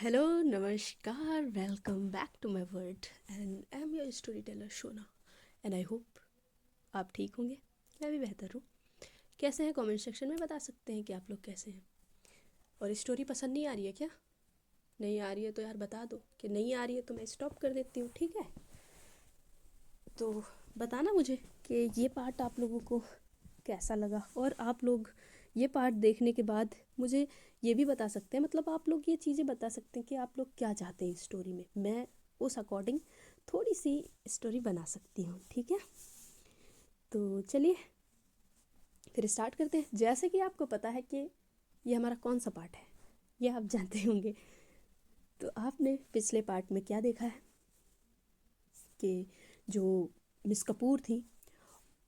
Hello नमस्कार welcome back to my world and I am your story teller Shona and I hope आप ठीक होंगे। मैं भी बेहतर हूँ। कैसे हैं कमेंट सेक्शन में बता सकते हैं कि आप लोग कैसे हैं। और स्टोरी पसंद नहीं आ रही है क्या? नहीं आ रही है तो यार बता दो कि नहीं आ रही है तो मैं स्टॉप कर देती हूँ, ठीक है? तो बताना मुझे कि ये पार्ट आप लोगों को कैसा लगा, और आप लोग ये पार्ट देखने के बाद मुझे ये भी बता सकते हैं, मतलब आप लोग ये चीज़ें बता सकते हैं कि आप लोग क्या चाहते हैं इस स्टोरी में। मैं उस अकॉर्डिंग थोड़ी सी स्टोरी बना सकती हूँ, ठीक है? तो चलिए फिर स्टार्ट करते हैं। जैसे कि आपको पता है कि ये हमारा कौन सा पार्ट है, ये आप जानते होंगे। तो आपने पिछले पार्ट में क्या देखा है कि जो मिस कपूर थी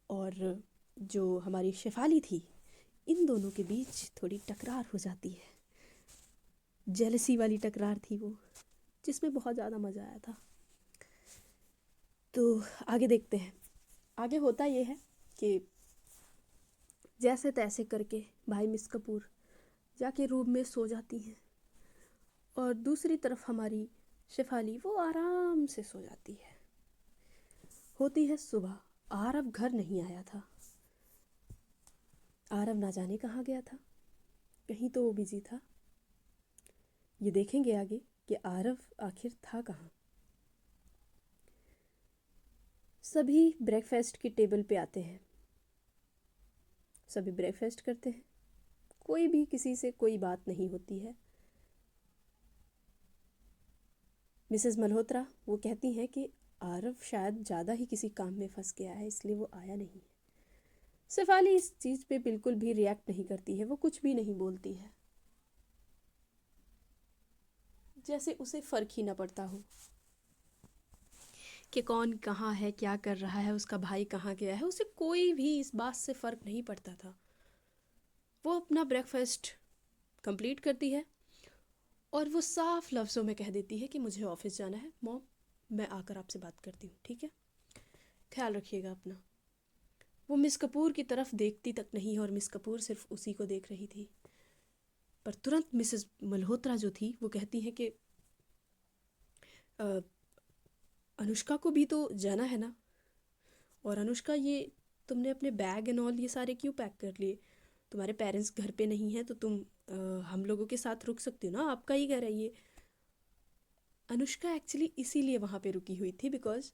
और जो हमारी शेफाली थी, इन दोनों के बीच थोड़ी टकरार हो जाती है। जेलसी वाली टकरार थी वो, जिसमें बहुत ज़्यादा मज़ा आया था। तो आगे देखते हैं। आगे होता ये है कि जैसे तैसे करके भाई मिस कपूर जाके रूम में सो जाती हैं, और दूसरी तरफ हमारी शेफाली वो आराम से सो जाती है। होती है सुबह। आरव घर नहीं आया था। आरव ना जाने कहाँ गया था, कहीं तो वो बिजी था। ये देखेंगे आगे कि आरव आखिर था कहाँ। सभी ब्रेकफास्ट की टेबल पे आते हैं, सभी ब्रेकफास्ट करते हैं। कोई भी किसी से कोई बात नहीं होती है। मिसेस मल्होत्रा वो कहती हैं कि आरव शायद ज़्यादा ही किसी काम में फंस गया है, इसलिए वो आया नहीं है। शेफाली इस चीज़ पे बिल्कुल भी रिएक्ट नहीं करती है, वो कुछ भी नहीं बोलती है, जैसे उसे फ़र्क ही ना पड़ता हो कि कौन कहाँ है, क्या कर रहा है, उसका भाई कहाँ गया है। उसे कोई भी इस बात से फ़र्क नहीं पड़ता था। वो अपना ब्रेकफास्ट कंप्लीट करती है और वो साफ लफ्ज़ों में कह देती है कि मुझे ऑफिस जाना है मॉम, मैं आकर आपसे बात करती हूँ, ठीक है? ख्याल रखिएगा अपना। वो मिस कपूर की तरफ देखती तक नहीं, और मिस कपूर सिर्फ उसी को देख रही थी। पर तुरंत मिसेस मल्होत्रा जो थी वो कहती हैं कि "अ, अनुष्का को भी तो जाना है ना, और अनुष्का ये तुमने अपने बैग एंड ऑल ये सारे क्यों पैक कर लिए? तुम्हारे पेरेंट्स घर पे नहीं हैं तो तुम हम लोगों के साथ रुक सकती हो ना, आपका ही घर है ये।" अनुष्का एक्चुअली इसीलिए वहाँ पे रुकी हुई थी बिकॉज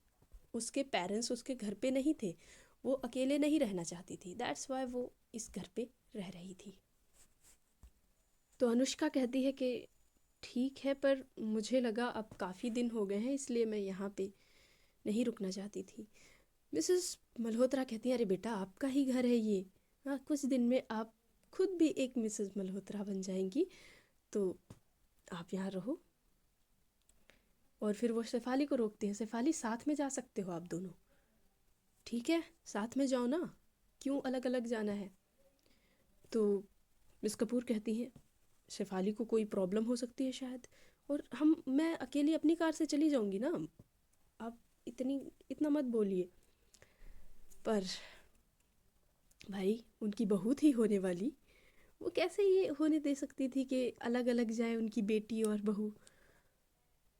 उसके पेरेंट्स उसके घर पे नहीं थे। वो अकेले नहीं रहना चाहती थी, दैट्स वाई वो इस घर पे रह रही थी। तो अनुष्का कहती है कि ठीक है, पर मुझे लगा अब काफ़ी दिन हो गए हैं इसलिए मैं यहाँ पे नहीं रुकना चाहती थी। मिसेस मल्होत्रा कहती हैं अरे बेटा, आपका ही घर है ये। हाँ, कुछ दिन में आप खुद भी एक मिसेस मल्होत्रा बन जाएंगी, तो आप यहाँ रहो। और फिर वो शेफाली को रोकते हैं, शेफाली साथ में जा सकते हो आप दोनों, ठीक है? साथ में जाओ ना, क्यों अलग अलग जाना है? तो मिस कपूर कहती हैं शेफाली को कोई प्रॉब्लम हो सकती है शायद, और मैं अकेली अपनी कार से चली जाऊंगी ना, आप इतना मत बोलिए। पर भाई उनकी बहू थी होने वाली, वो कैसे ये होने दे सकती थी कि अलग अलग जाए उनकी बेटी और बहू।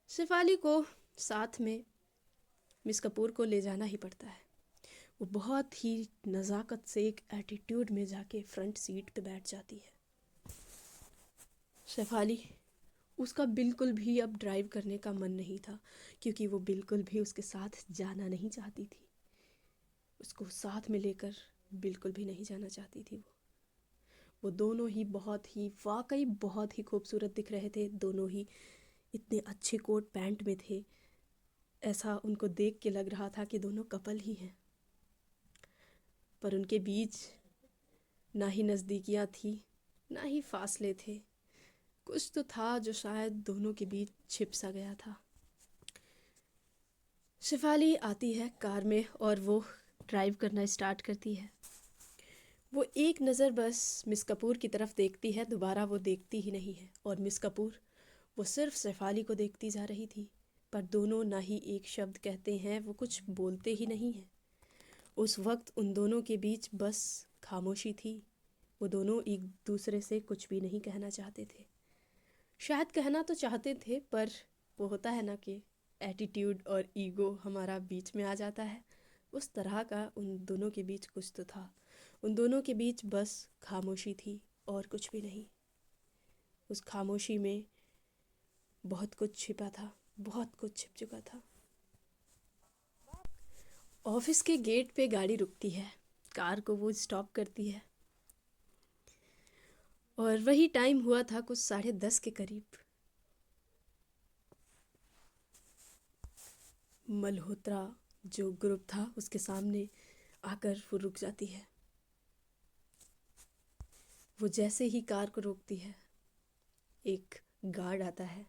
शेफाली को साथ में मिस कपूर को ले जाना ही पड़ता है। वो बहुत ही नज़ाकत से एक एटीट्यूड में जाके फ्रंट सीट पे बैठ जाती है। शेफाली, उसका बिल्कुल भी अब ड्राइव करने का मन नहीं था, क्योंकि वो बिल्कुल भी उसके साथ जाना नहीं चाहती थी। उसको साथ में लेकर बिल्कुल भी नहीं जाना चाहती थी वो दोनों ही बहुत ही वाकई बहुत ही खूबसूरत दिख रहे थे। दोनों ही इतने अच्छे कोट पैंट में थे, ऐसा उनको देख के लग रहा था कि दोनों कपल ही हैं। पर उनके बीच ना ही नज़दीकियाँ थी, ना ही फासले थे। कुछ तो था जो शायद दोनों के बीच छिप सा गया था। शेफाली आती है कार में और वो ड्राइव करना स्टार्ट करती है। वो एक नज़र बस मिस कपूर की तरफ देखती है, दोबारा वो देखती ही नहीं है। और मिस कपूर वो सिर्फ शेफाली को देखती जा रही थी, पर दोनों ना ही एक शब्द कहते हैं, वो कुछ बोलते ही नहीं हैं। उस वक्त उन दोनों के बीच बस खामोशी थी। वो दोनों एक दूसरे से कुछ भी नहीं कहना चाहते थे। शायद कहना तो चाहते थे, पर वो होता है ना कि एटीट्यूड और ईगो हमारा बीच में आ जाता है। उस तरह का उन दोनों के बीच कुछ तो था। उन दोनों के बीच बस खामोशी थी और कुछ भी नहीं। उस खामोशी में बहुत कुछ छिपा था, बहुत कुछ छिप चुका था। ऑफिस के गेट पे गाड़ी रुकती है, कार को वो स्टॉप करती है, और वही टाइम हुआ था कुछ 10:30 के करीब। मल्होत्रा जो ग्रुप था उसके सामने आकर वो रुक जाती है। वो जैसे ही कार को रोकती है, एक गार्ड आता है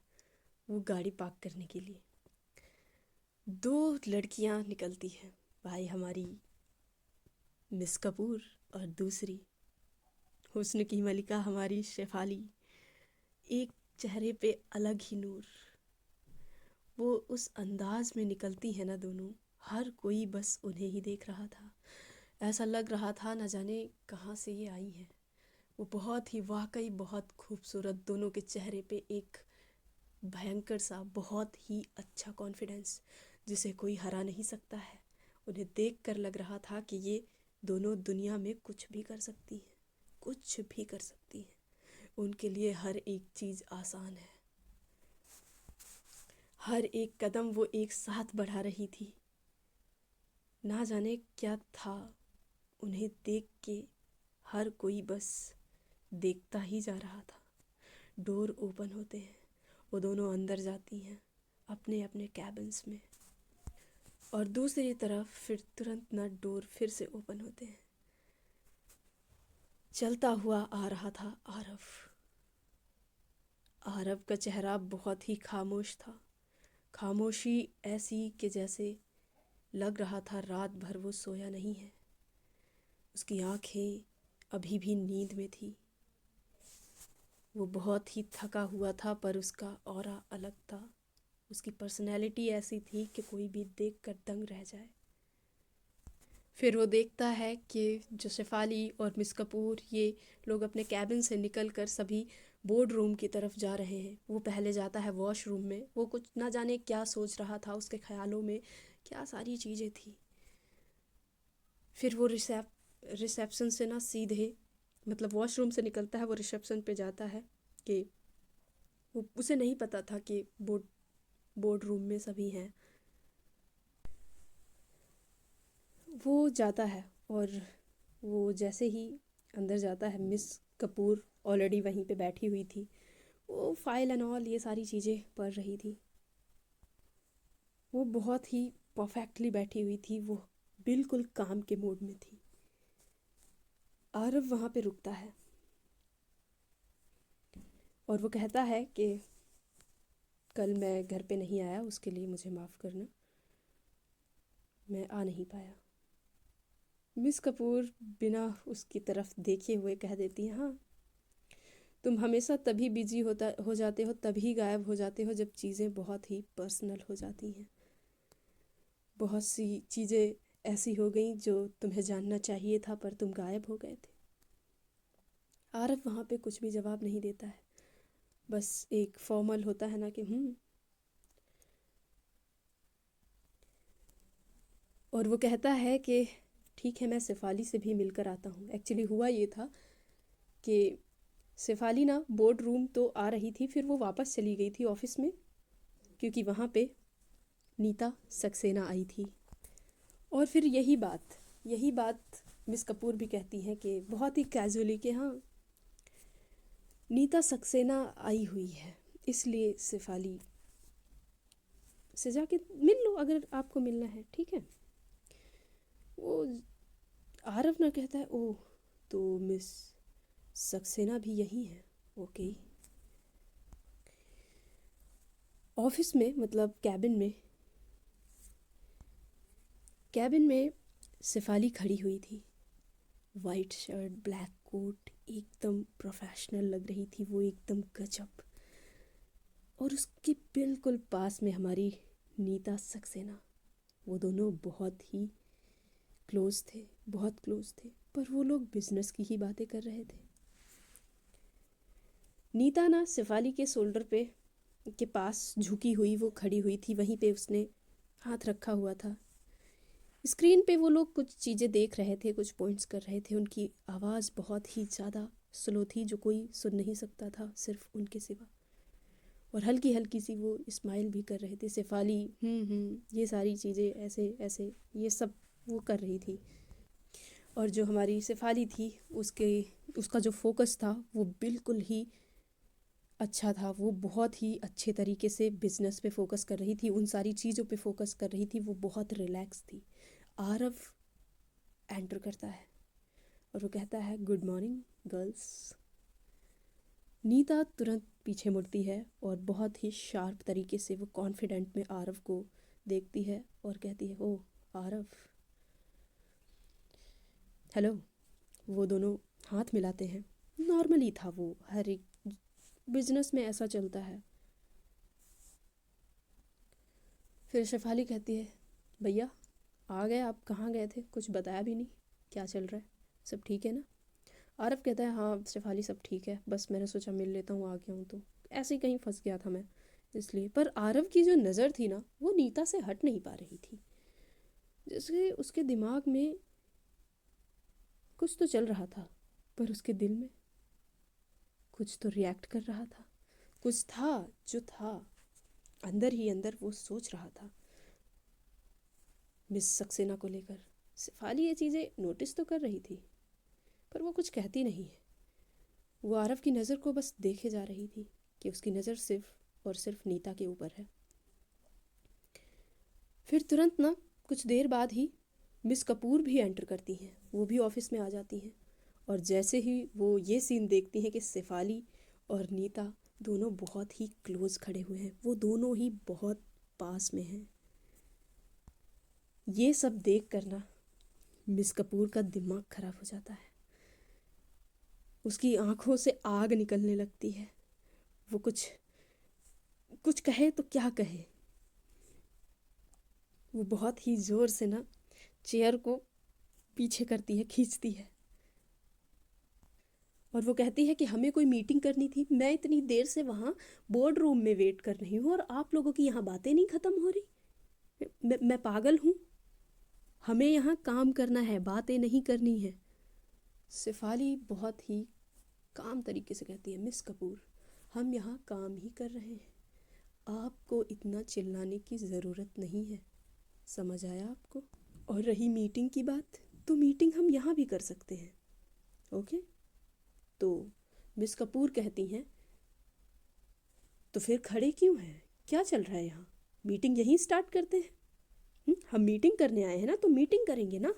वो गाड़ी पार्क करने के लिए। 2 लड़कियां निकलती हैं, भाई हमारी मिस कपूर और दूसरी हुस्न की मलिका हमारी शेफाली। एक चेहरे पे अलग ही नूर। वो उस अंदाज में निकलती है ना दोनों, हर कोई बस उन्हें ही देख रहा था। ऐसा लग रहा था न जाने कहाँ से ये आई हैं। वो बहुत ही वाकई बहुत खूबसूरत, दोनों के चेहरे पे एक भयंकर सा बहुत ही अच्छा कॉन्फिडेंस जिसे कोई हरा नहीं सकता है। उन्हें देखकर लग रहा था कि ये दोनों दुनिया में कुछ भी कर सकती हैं, कुछ भी कर सकती हैं। उनके लिए हर एक चीज़ आसान है। हर एक कदम वो एक साथ बढ़ा रही थी। ना जाने क्या था उन्हें देख के, हर कोई बस देखता ही जा रहा था। डोर ओपन होते हैं, वो दोनों अंदर जाती हैं अपने अपने कैबिन्स में, और दूसरी तरफ फिर तुरंत ना डोर फिर से ओपन होते हैं। चलता हुआ आ रहा था आरव। आरव का चेहरा बहुत ही खामोश था। खामोशी ऐसी कि जैसे लग रहा था रात भर वो सोया नहीं है। उसकी आंखें अभी भी नींद में थी। वो बहुत ही थका हुआ था, पर उसका ऑरा अलग था। उसकी पर्सनैलिटी ऐसी थी कि कोई भी देख कर दंग रह जाए। फिर वो देखता है कि जो शेफाली और मिस कपूर ये लोग अपने कैबिन से निकल कर सभी बोर्ड रूम की तरफ जा रहे हैं। वो पहले जाता है वॉशरूम में। वो कुछ ना जाने क्या सोच रहा था, उसके ख्यालों में क्या सारी चीज़ें थी। फिर वो रिसेप्शन से ना सीधे, मतलब वॉशरूम से निकलता है, वो रिसेप्शन पे जाता है कि उसे नहीं पता था कि बोर्ड रूम में सभी हैं। वो जाता है और वो जैसे ही अंदर जाता है, मिस कपूर ऑलरेडी वहीं पे बैठी हुई थी। वो फाइल एंड ऑल ये सारी चीज़ें पढ़ रही थी। वो बहुत ही परफेक्टली बैठी हुई थी, वो बिल्कुल काम के मूड में थी। आरव वहाँ पे रुकता है और वो कहता है कि कल मैं घर पे नहीं आया, उसके लिए मुझे माफ़ करना, मैं आ नहीं पाया। मिस कपूर बिना उसकी तरफ देखे हुए कह देती हैं, हाँ, तुम हमेशा तभी बिजी हो जाते हो, तभी गायब हो जाते हो जब चीज़ें बहुत ही पर्सनल हो जाती हैं। बहुत सी चीज़ें ऐसी हो गई जो तुम्हें जानना चाहिए था, पर तुम गायब हो गए थे। आरव वहाँ पे कुछ भी जवाब नहीं देता है, बस एक फॉर्मल होता है ना कि और वो कहता है कि ठीक है, मैं शेफाली से भी मिलकर आता हूँ। एक्चुअली हुआ ये था कि शेफाली ना बोर्ड रूम तो आ रही थी, फिर वो वापस चली गई थी ऑफिस में, क्योंकि वहाँ पे नीता सक्सेना आई थी। और फिर यही बात मिस कपूर भी कहती हैं कि बहुत ही कैजुअली कि हाँ, नीता सक्सेना आई हुई है, इसलिए शेफाली से जाके मिल लो अगर आपको मिलना है, ठीक है। वो आरव ना कहता है, ओह, तो मिस सक्सेना भी यही है, ओके। ऑफिस में, मतलब कैबिन में शेफाली खड़ी हुई थी। वाइट शर्ट, ब्लैक कोट, एकदम प्रोफेशनल लग रही थी वो, एकदम गजब। और उसके बिल्कुल पास में हमारी नीता सक्सेना। वो दोनों बहुत ही क्लोज थे, बहुत क्लोज थे, पर वो लोग बिजनेस की ही बातें कर रहे थे। नीता ना शेफाली के शोल्डर पे के पास झुकी हुई वो खड़ी हुई थी, वहीं पे उसने हाथ रखा हुआ था। स्क्रीन पे वो लोग कुछ चीज़ें देख रहे थे, कुछ पॉइंट्स कर रहे थे। उनकी आवाज़ बहुत ही ज़्यादा स्लो थी, जो कोई सुन नहीं सकता था सिर्फ उनके सिवा। और हल्की हल्की सी वो स्माइल भी कर रहे थे। शेफाली ये सारी चीज़ें ऐसे ऐसे ये सब वो कर रही थी। और जो हमारी शेफाली थी उसके उसका जो फोकस था वो बिल्कुल ही अच्छा था। वो बहुत ही अच्छे तरीके से बिजनेस पे फोकस कर रही थी, उन सारी चीज़ों पे फोकस कर रही थी। वो बहुत रिलैक्स थी। आरव एंटर करता है और वो कहता है, गुड मॉर्निंग गर्ल्स। नीता तुरंत पीछे मुड़ती है और बहुत ही शार्प तरीके से वो कॉन्फिडेंट में आरव को देखती है और कहती है, ओह आरव, हेलो। वो दोनों हाथ मिलाते हैं। नॉर्मली था, वो हर एक बिजनेस में ऐसा चलता है। फिर शेफाली कहती है, भैया आ गए आप, कहाँ गए थे, कुछ बताया भी नहीं, क्या चल रहा है, सब ठीक है ना? आरव कहता है, हाँ शेफाली सब ठीक है, बस मैंने सोचा मिल लेता हूँ, आ गया हूँ तो। ऐसे ही कहीं फंस गया था मैं इसलिए। पर आरव की जो नज़र थी ना वो नीता से हट नहीं पा रही थी। जैसे उसके दिमाग में कुछ तो चल रहा था, पर उसके दिल में कुछ तो रिएक्ट कर रहा था। कुछ था जो था अंदर ही अंदर, वो सोच रहा था मिस सक्सेना को लेकर। शेफाली ये चीज़ें नोटिस तो कर रही थी, पर वो कुछ कहती नहीं है। वो आरव की नज़र को बस देखे जा रही थी कि उसकी नज़र सिर्फ और सिर्फ नीता के ऊपर है। फिर तुरंत ना कुछ देर बाद ही मिस कपूर भी एंटर करती हैं। वो भी ऑफिस में आ जाती हैं। और जैसे ही वो ये सीन देखती हैं कि शेफाली और नीता दोनों बहुत ही क्लोज खड़े हुए हैं, वो दोनों ही बहुत पास में हैं, ये सब देख कर ना मिस कपूर का दिमाग खराब हो जाता है। उसकी आंखों से आग निकलने लगती है। वो कुछ कुछ कहे तो क्या कहे। वो बहुत ही ज़ोर से ना चेयर को पीछे करती है, खींचती है। और वो कहती है कि हमें कोई मीटिंग करनी थी, मैं इतनी देर से वहाँ बोर्ड रूम में वेट कर रही हूँ और आप लोगों की यहाँ बातें नहीं ख़त्म हो रही। मैं पागल हूँ? हमें यहाँ काम करना है, बातें नहीं करनी है। शेफाली बहुत ही काम तरीके से कहती है, मिस कपूर हम यहाँ काम ही कर रहे हैं, आपको इतना चिल्लाने की ज़रूरत नहीं है, समझ आया आपको? और रही मीटिंग की बात, तो मीटिंग हम यहाँ भी कर सकते हैं, ओके? तो मिस कपूर कहती हैं, तो फिर खड़े क्यों हैं, क्या चल रहा है यहाँ, मीटिंग यहीं स्टार्ट करते हैं। हम मीटिंग करने आए हैं ना, तो मीटिंग करेंगे ना।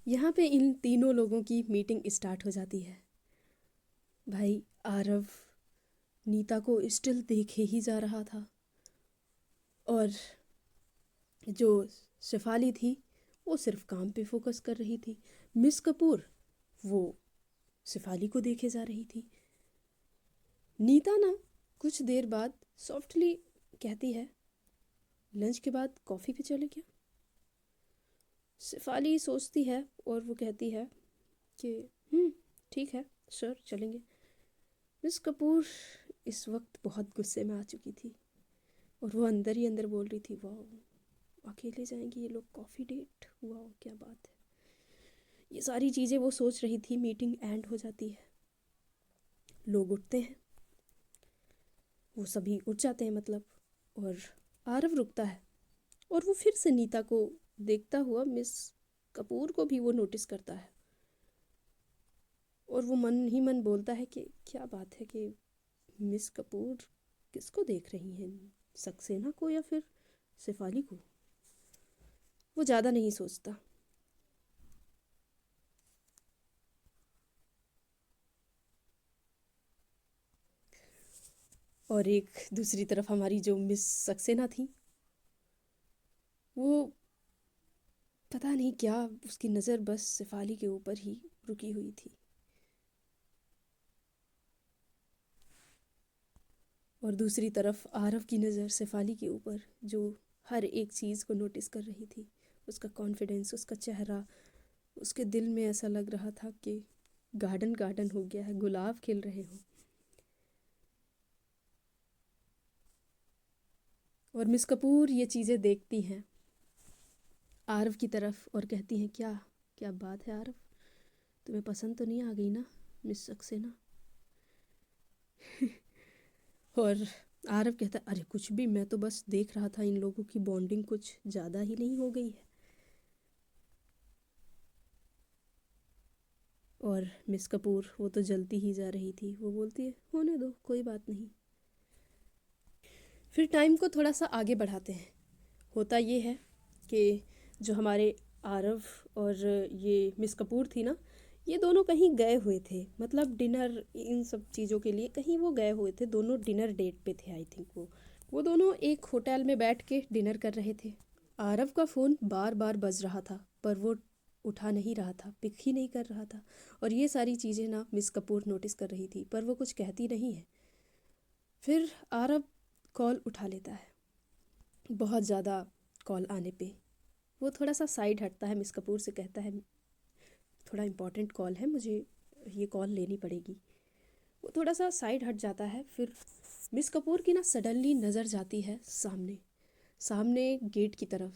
यहाँ पे इन तीनों लोगों की मीटिंग स्टार्ट हो जाती है। भाई आरव नीता को स्टिल देखे ही जा रहा था, और जो शेफाली थी वो सिर्फ काम पे फोकस कर रही थी। मिस कपूर वो शेफाली को देखे जा रही थी। नीता ना कुछ देर बाद सॉफ्टली कहती है, लंच के बाद कॉफ़ी पे चले क्या? शेफाली सोचती है और वो कहती है कि ठीक है, श्योर चलेंगे। मिस कपूर इस वक्त बहुत गुस्से में आ चुकी थी और वो अंदर ही अंदर बोल रही थी, वाह अकेले जाएंगे ये लोग कॉफ़ी डेट, वाह क्या बात है। ये सारी चीज़ें वो सोच रही थी। मीटिंग एंड हो जाती है, लोग उठते हैं, वो सभी उठ जाते हैं मतलब, और आरव रुकता है और वो फिर से नीता को देखता हुआ मिस कपूर को भी वो नोटिस करता है। और वो मन ही मन बोलता है कि क्या बात है कि मिस कपूर किसको देख रही हैं, सक्सेना को या फिर शेफाली को। वो ज़्यादा नहीं सोचता। और एक दूसरी तरफ हमारी जो मिस सक्सेना थी, वो पता नहीं क्या, उसकी नज़र बस शेफाली के ऊपर ही रुकी हुई थी। और दूसरी तरफ आरव की नज़र शेफाली के ऊपर, जो हर एक चीज़ को नोटिस कर रही थी। उसका कॉन्फिडेंस, उसका चेहरा, उसके दिल में ऐसा लग रहा था कि गार्डन गार्डन हो गया है, गुलाब खिल रहे हों। और मिस कपूर ये चीज़ें देखती हैं आरव की तरफ और कहती हैं, क्या क्या बात है आरव, तुम्हें पसंद तो नहीं आ गई ना मिस सक्सेना? और आरव कहता है, अरे कुछ भी, मैं तो बस देख रहा था इन लोगों की बॉन्डिंग कुछ ज़्यादा ही नहीं हो गई है। और मिस कपूर वो तो जलती ही जा रही थी, वो बोलती है, होने दो, कोई बात नहीं। फिर टाइम को थोड़ा सा आगे बढ़ाते हैं। होता ये है कि जो हमारे आरव और ये मिस कपूर थी ना, ये दोनों कहीं गए हुए थे, मतलब डिनर इन सब चीज़ों के लिए कहीं वो गए हुए थे, दोनों डिनर डेट पे थे आई थिंक। वो दोनों एक होटल में बैठ के डिनर कर रहे थे। आरव का फ़ोन बार बार बज रहा था पर वो उठा नहीं रहा था, पिक ही नहीं कर रहा था। और ये सारी चीज़ें ना मिस कपूर नोटिस कर रही थी पर वो कुछ कहती नहीं है। फिर आरव कॉल उठा लेता है, बहुत ज़्यादा कॉल आने पे वो थोड़ा सा साइड हटता है, मिस कपूर से कहता है, थोड़ा इम्पोर्टेंट कॉल है, मुझे ये कॉल लेनी पड़ेगी। वो थोड़ा सा साइड हट जाता है। फिर मिस कपूर की ना सडनली नज़र जाती है सामने, सामने गेट की तरफ।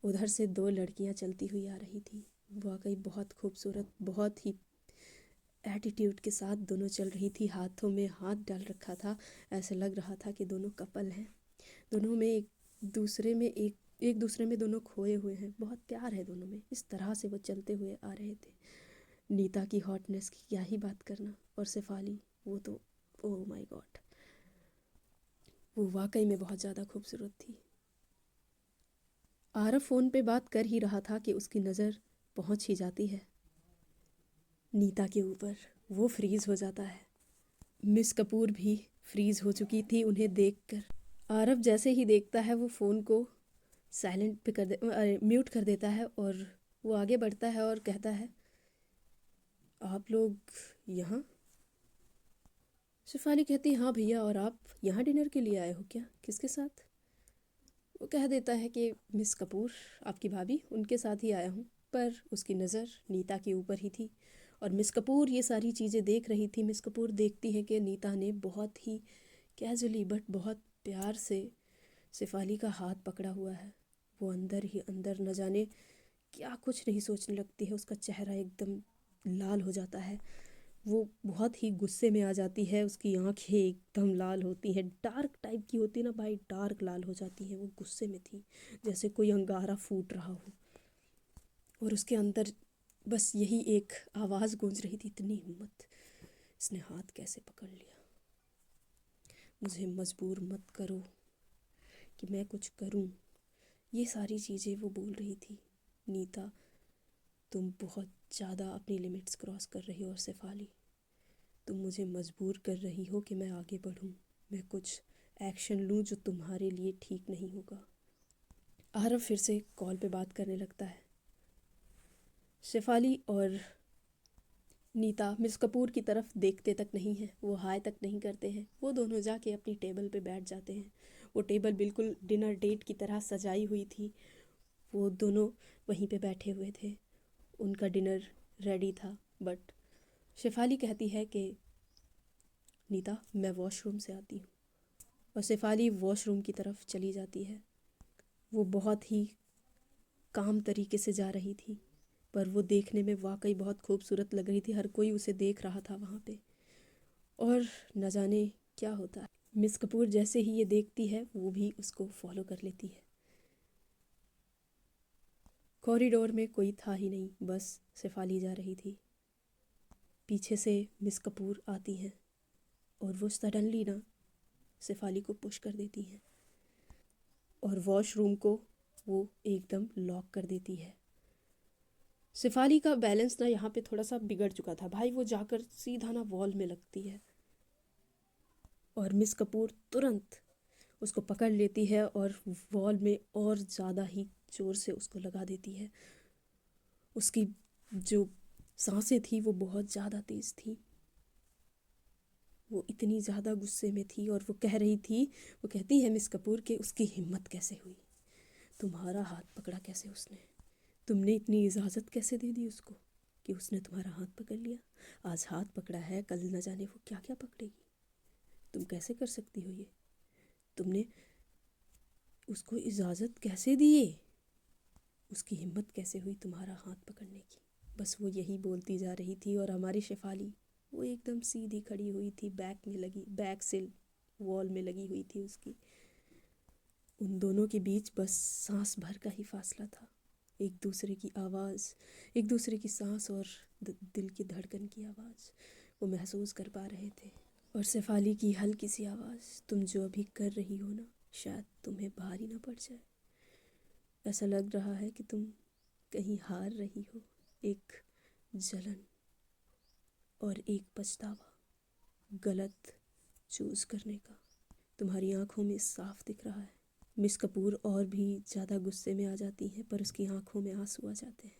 उधर से दो लड़कियां चलती हुई आ रही थी, वाकई बहुत खूबसूरत, बहुत ही एटीट्यूड के साथ दोनों चल रही थी, हाथों में हाथ डाल रखा था, ऐसे लग रहा था कि दोनों कपल हैं, दोनों में एक दूसरे में दोनों खोए हुए हैं, बहुत प्यार है दोनों में। इस तरह से वो चलते हुए आ रहे थे। नीता की हॉटनेस की क्या ही बात करना, और शेफाली वो तो ओह माय गॉड, वो वाकई में बहुत ज़्यादा खूबसूरत थी। आरव फ़ोन पे बात कर ही रहा था कि उसकी नज़र पहुंच ही जाती है नीता के ऊपर। वो फ्रीज़ हो जाता है। मिस कपूर भी फ्रीज़ हो चुकी थी उन्हें देखकर। आरव जैसे ही देखता है वो फ़ोन को साइलेंट पे कर दे, म्यूट कर देता है और वो आगे बढ़ता है और कहता है, आप लोग यहाँ? शेफाली कहती, हाँ भैया, और आप यहाँ डिनर के लिए आए हो क्या, किसके साथ? वो कह देता है कि मिस कपूर आपकी भाभी, उनके साथ ही आया हूँ। पर उसकी नज़र नीता के ऊपर ही थी और मिस कपूर ये सारी चीज़ें देख रही थी। मिस कपूर देखती है कि नीता ने बहुत ही कैजुअली बट बहुत प्यार से शेफाली का हाथ पकड़ा हुआ है। वो अंदर ही अंदर न जाने क्या कुछ नहीं सोचने लगती है, उसका चेहरा एकदम लाल हो जाता है, वो बहुत ही गुस्से में आ जाती है, उसकी आंखें एकदम लाल होती हैं, डार्क टाइप की होती है ना भाई, डार्क लाल हो जाती हैं। वो गुस्से में थी, जैसे कोई अंगारा फूट रहा हो, और उसके अंदर बस यही एक आवाज़ गूंज रही थी, इतनी हिम्मत, इसने हाथ कैसे पकड़ लिया, मुझे मजबूर मत करो कि मैं कुछ करूं। ये सारी चीज़ें वो बोल रही थी। नीता, तुम बहुत ज़्यादा अपनी लिमिट्स क्रॉस कर रही हो, और शेफाली तुम मुझे मजबूर कर रही हो कि मैं आगे बढ़ूं, मैं कुछ एक्शन लूं जो तुम्हारे लिए ठीक नहीं होगा। आरव फिर से कॉल पे बात करने लगता है। शेफाली और नीता मिस कपूर की तरफ देखते तक नहीं हैं, वो हाय तक नहीं करते हैं। वो दोनों जाके अपनी टेबल पे बैठ जाते हैं। वो टेबल बिल्कुल डिनर डेट की तरह सजाई हुई थी, वो दोनों वहीं पे बैठे हुए थे, उनका डिनर रेडी था। बट शेफाली कहती है कि नीता, मैं वॉशरूम से आती हूँ, और शेफाली वॉशरूम की तरफ चली जाती है। वो बहुत ही काम तरीके से जा रही थी पर वो देखने में वाकई बहुत खूबसूरत लग रही थी, हर कोई उसे देख रहा था वहाँ पे, और न जाने क्या होता है। मिस कपूर जैसे ही ये देखती है वो भी उसको फॉलो कर लेती है। कॉरिडोर में कोई था ही नहीं, बस शेफाली जा रही थी। पीछे से मिस कपूर आती हैं और वो सडनली ना शेफाली को पुश कर देती हैं और वॉशरूम को वो एकदम लॉक कर देती है। शेफाली का बैलेंस ना यहाँ पे थोड़ा सा बिगड़ चुका था भाई, वो जाकर सीधा ना वॉल में लगती है और मिस कपूर तुरंत उसको पकड़ लेती है और वॉल में और ज़्यादा ही ज़ोर से उसको लगा देती है। उसकी जो सांसें थी वो बहुत ज़्यादा तेज़ थी, वो इतनी ज़्यादा गुस्से में थी और वो कह रही थी, वो कहती है मिस कपूर कि उसकी हिम्मत कैसे हुई, तुम्हारा हाथ पकड़ा कैसे उसने, तुमने इतनी इजाज़त कैसे दे दी उसको कि उसने तुम्हारा हाथ पकड़ लिया। आज हाथ पकड़ा है, कल न जाने वो क्या क्या पकड़ेगी। तुम कैसे कर सकती हो ये? तुमने उसको इजाज़त कैसे दिए? उसकी हिम्मत कैसे हुई तुम्हारा हाथ पकड़ने की? बस वो यही बोलती जा रही थी। और हमारी शेफाली वो एकदम सीधी खड़ी हुई थी, बैक से वॉल में लगी हुई थी उसकी। उन दोनों के बीच बस सांस भर का ही फासला था। एक दूसरे की आवाज़, एक दूसरे की सांस और दिल की धड़कन की आवाज़ वो महसूस कर पा रहे थे। और शेफाली की हल्की सी आवाज़, तुम जो अभी कर रही हो ना, शायद तुम्हें भारी ना पड़ जाए। ऐसा लग रहा है कि तुम कहीं हार रही हो। एक जलन और एक पछतावा गलत चूज़ करने का तुम्हारी आंखों में साफ दिख रहा है। मिस कपूर और भी ज़्यादा गुस्से में आ जाती हैं, पर उसकी आंखों में आंसू आ जाते हैं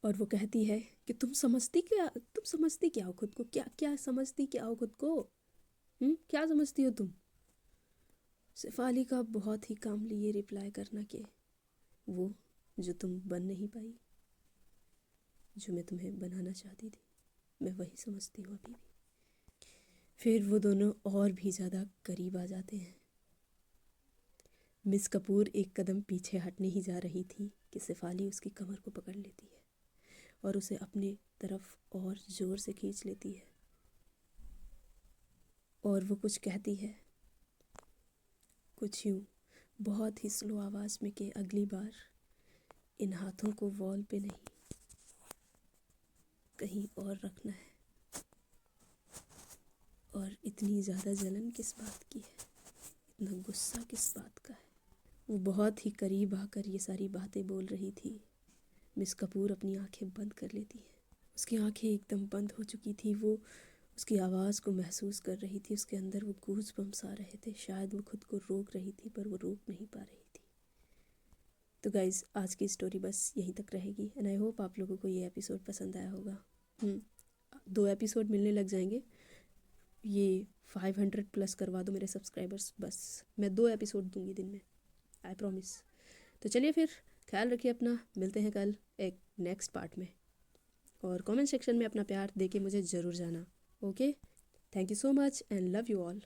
और वो कहती है कि तुम समझती क्या हो खुद को? क्या क्या समझती क्या हो खुद को? क्या समझती हो तुम? शेफाली का बहुत ही कामली ये रिप्लाई करना कि वो जो तुम बन नहीं पाई, जो मैं तुम्हें बनाना चाहती थी, मैं वही समझती हूँ अभी भी। फिर वो दोनों और भी ज़्यादा करीब आ जाते हैं। मिस कपूर एक कदम पीछे हटने ही जा रही थी कि शेफाली उसकी कमर को पकड़ लेती है और उसे अपने तरफ और ज़ोर से खींच लेती है और वो कुछ कहती है, कुछ यूँ बहुत ही स्लो आवाज़ में कि अगली बार इन हाथों को वॉल पे नहीं, कहीं और रखना है। और इतनी ज़्यादा जलन किस बात की है? इतना गुस्सा किस बात का है? वो बहुत ही करीब आकर ये सारी बातें बोल रही थी। मिस कपूर अपनी आंखें बंद कर लेती है। उसकी आंखें एकदम बंद हो चुकी थी। वो उसकी आवाज़ को महसूस कर रही थी। उसके अंदर वो गूज बम्स आ रहे थे। शायद वो खुद को रोक रही थी, पर वो रोक नहीं पा रही थी। तो गाइज़, आज की स्टोरी बस यहीं तक रहेगी एंड आई होप आप लोगों को ये एपिसोड पसंद आया होगा। 2 एपिसोड मिलने लग जाएंगे। ये 500 प्लस करवा दो मेरे सब्सक्राइबर्स, बस मैं 2 एपिसोड दूंगी दिन में, आई प्रॉमिस। तो चलिए फिर, ख्याल रखिए अपना। मिलते हैं कल एक नेक्स्ट पार्ट में और कमेंट सेक्शन में अपना प्यार दे के मुझे ज़रूर जाना। Okay, thank you so much and love you all.